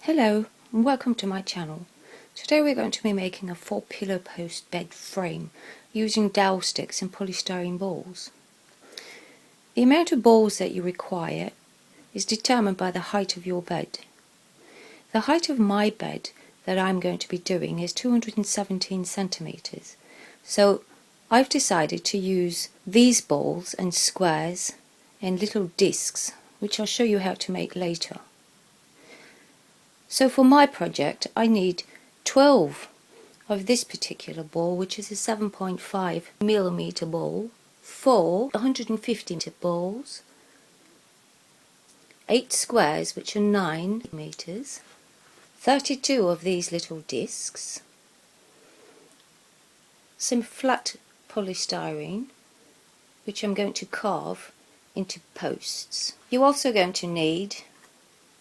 Hello and welcome to my channel. Today we're going to be making a 4-pillar post bed frame using dowel sticks and polystyrene balls. The amount of balls that you require is determined by the height of your bed. The height of my bed that I'm going to be doing is 217 centimeters. So I've decided to use these balls and squares in little discs, which I'll show you how to make later. So for my project I need 12 of this particular ball, which is a 7.5mm ball, 4 150 balls, 8 squares which are 9 meters, 32 of these little discs, some flat polystyrene which I'm going to carve into posts. You're also going to need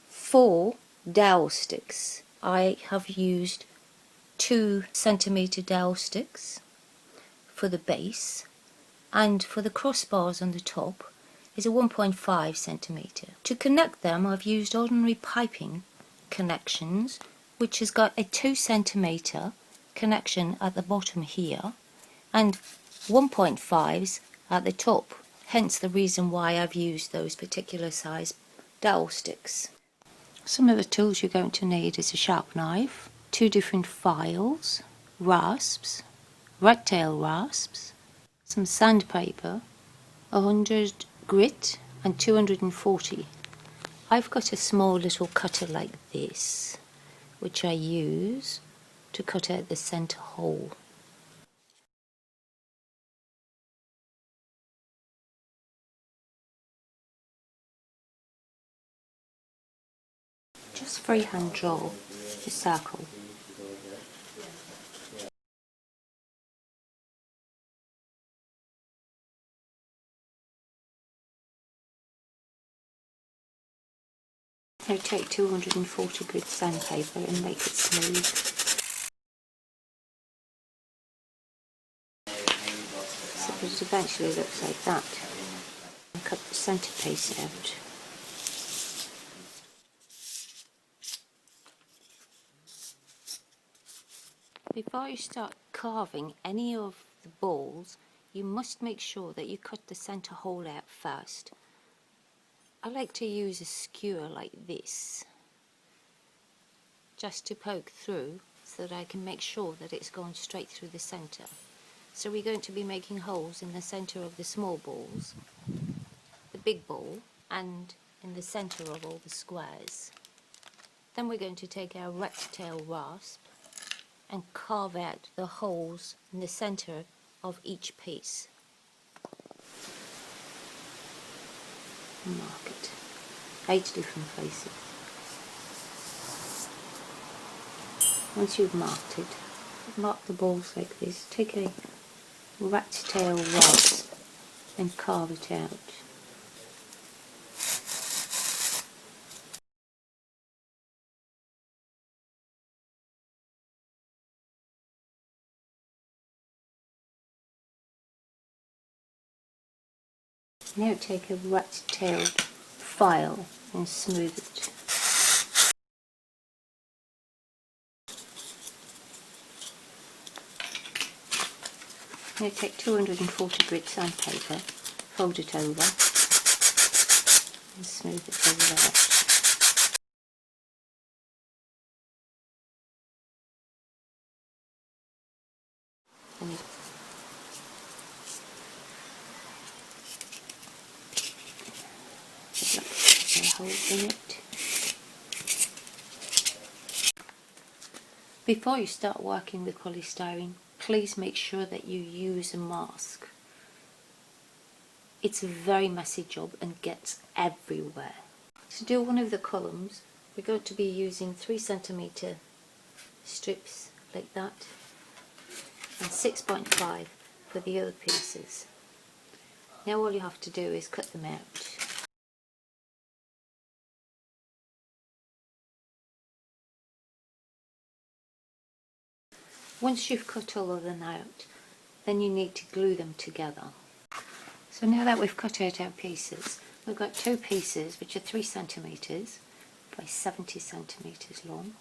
4 dowel sticks. I have used 2cm dowel sticks for the base, and for the crossbars on the top is a 1.5cm. To connect them I've used ordinary piping connections, which has got a 2cm connection at the bottom here and 1.5s at the top, hence the reason why I've used those particular size dowel sticks. Some of the tools you're going to need is a sharp knife, 2 different files, rasps, rat tail rasps, some sandpaper, 100 grit and 240. I've got a small little cutter like this, which I use to cut out the centre hole. Just freehand draw a circle. Now take 240 grit sandpaper and make it smooth. So it eventually looks like that. And cut the centre piece out. Before you start carving any of the balls, you must make sure that you cut the centre hole out first. I like to use a skewer like this, just to poke through so that I can make sure that it's going straight through the centre. So we're going to be making holes in the centre of the small balls, the big ball, and in the centre of all the squares. Then we're going to take our rat tail rasp and carve out the holes in the centre of each piece. Mark it. 8 different places. Once you've marked it, mark the balls like this. Take a rat tail rasp and carve it out. Now take a rat-tailed file and smooth it. Now take 240 grit sandpaper, fold it over and smooth it over there. And you hole in it. Before you start working with polystyrene, please make sure that you use a mask. It's a very messy job and gets everywhere. To do one of the columns, we're going to be using 3cm strips like that and 6.5 for the other pieces. Now all you have to do is cut them out. Once you've cut all of them out, then you need to glue them together. So now that we've cut out our pieces, we've got 2 pieces which are 3cm by 70 centimetres long,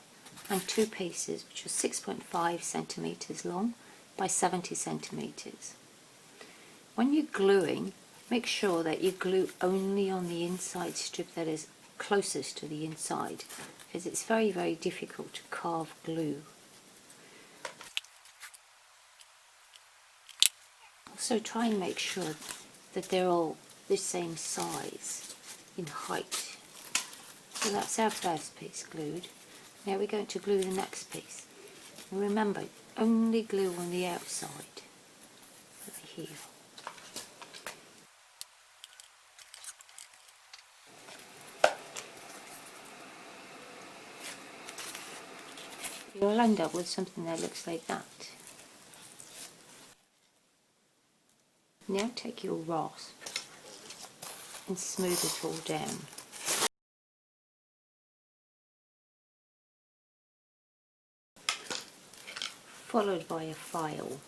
and 2 pieces which are 6.5 centimetres long by 70 centimetres. When you're gluing, make sure that you glue only on the inside strip that is closest to the inside, because it's very, very difficult to carve glue. Also try and make sure that they're all the same size in height. So that's our first piece glued. Now we're going to glue the next piece. And remember, only glue on the outside, over here. You'll end up with something that looks like that. Now take your rasp and smooth it all down. Followed by a file.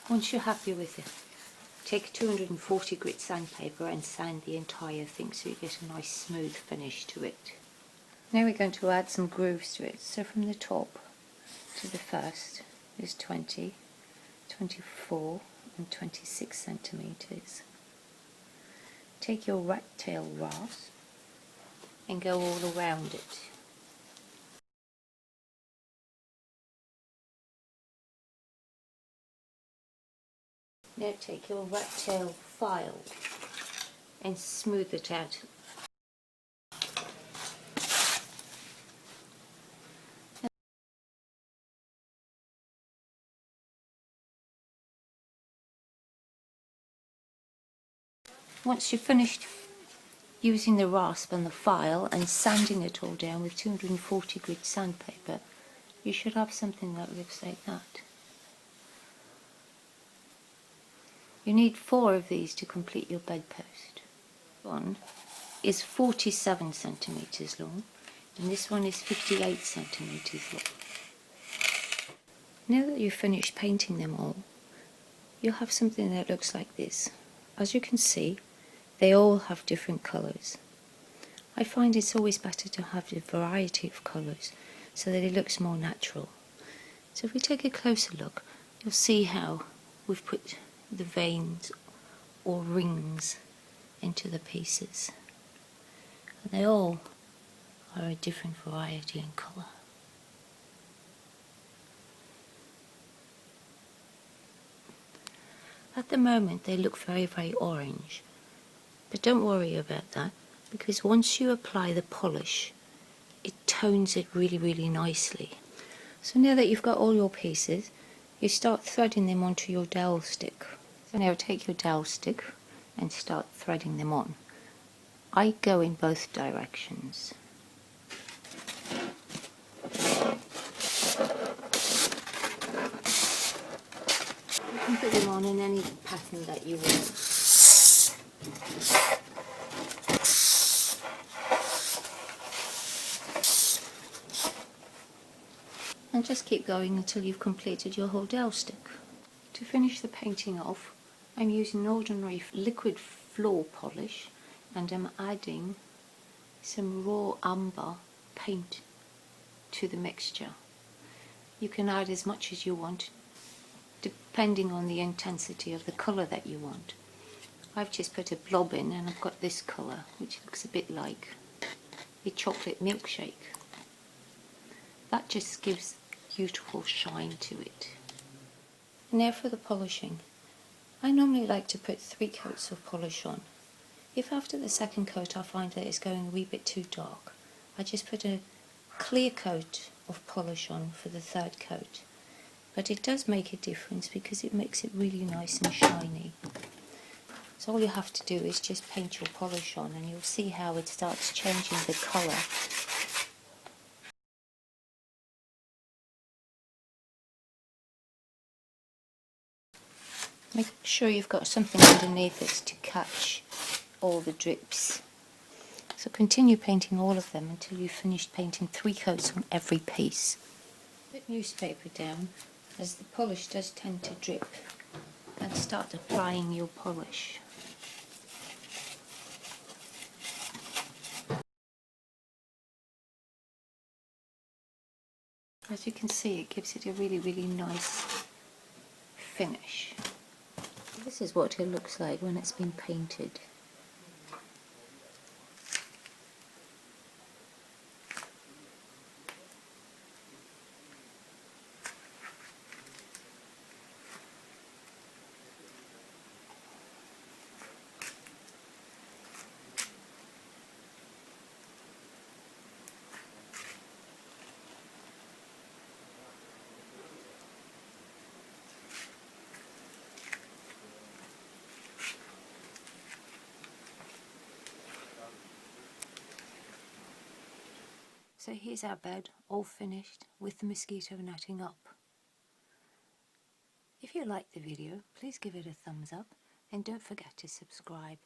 Once you're happy with it, take 240 grit sandpaper and sand the entire thing so you get a nice smooth finish to it. Now we're going to add some grooves to it. So from the top to the first is 20, 24 and 26 centimetres. Take your rat tail rasp and go all around it. Now take your rat tail file and smooth it out. Once you've finished using the rasp and the file and sanding it all down with 240 grit sandpaper, you should have something that looks like that. You need 4 of these to complete your bedpost. One is 47 centimetres long and this one is 58 centimetres long. Now that you've finished painting them all, you'll have something that looks like this. As you can see, they all have different colours. I find it's always better to have a variety of colours so that it looks more natural. So if we take a closer look, you'll see how we've put the veins or rings into the pieces. And they all are a different variety in colour. At the moment they look very, very orange, but don't worry about that, because once you apply the polish, it tones it really, really nicely. So now that you've got all your pieces, you start threading them onto your dowel stick. So now take your dowel stick and start threading them on. I go in both directions. You can put them on in any pattern that you want. And just keep going until you've completed your whole dowel stick. To finish the painting off, I'm using ordinary liquid floor polish and I'm adding some raw umber paint to the mixture. You can add as much as you want depending on the intensity of the colour that you want. I've just put a blob in and I've got this colour which looks a bit like a chocolate milkshake. That just gives beautiful shine to it. Now for the polishing. I normally like to put 3 coats of polish on. If after the second coat I find that it's going a wee bit too dark, I just put a clear coat of polish on for the 3rd coat. But it does make a difference because it makes it really nice and shiny. So all you have to do is just paint your polish on and you'll see how it starts changing the colour. Make sure you've got something underneath it to catch all the drips. So continue painting all of them until you've finished painting 3 coats on every piece. Put newspaper down as the polish does tend to drip and start applying your polish. As you can see, it gives it a really, really nice finish. This is what it looks like when it's been painted. So here's our bed, all finished with the mosquito netting up. If you liked the video, please give it a thumbs up and don't forget to subscribe.